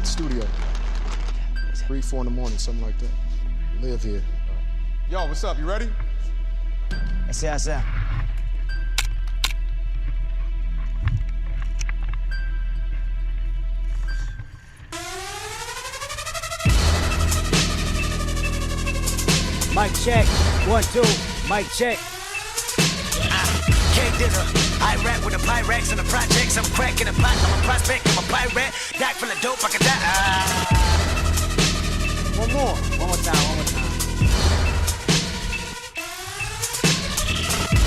the studio. 3, 4 in the morning, something like that. Live here. Yo, what's up? You ready? Ese. Mic check. 1, 2. Mic check. I rap with the Pyrex and the projects. I'm cracking a pot. I'm a prospect. I'm a pirate. Knock full of dope. I can die. One more time.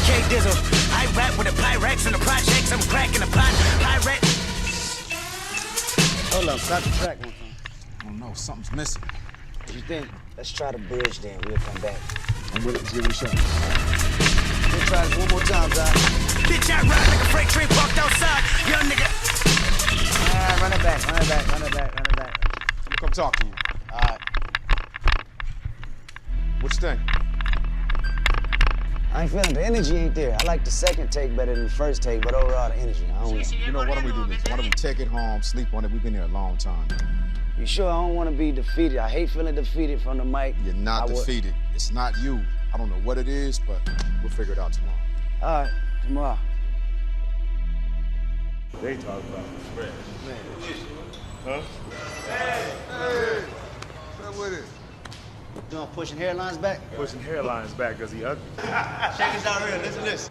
K-Dizzle. I rap with the Pyrex and the projects. I'm cracking a pot. Pirate. Hold up, stop the track one time. Oh no, something's missing. What you think? Let's try the bridge then. We'll come back. I'm with it. Let's give it a shot. We'll try this one more time, Doc. Bitch, I ride like a freight train parked outside. Young nigga. Run it back. I'm gonna come talk to you. All right. What you think? I ain't feeling the energy ain't there. I like the second take better than the first take, but overall the energy, I don't know. You know, why don't we do this? Why don't we take it home, sleep on it? We've been here a long time. You sure I don't want to be defeated? I hate feeling defeated from the mic. You're not defeated. It's not you. I don't know what it is, but we'll figure it out tomorrow. All right, tomorrow. They talk about spread. Huh? Hey! What's up with it? Doing pushing hairlines back? Pushing hairlines back because he ugly. Check this out here. Listen to this.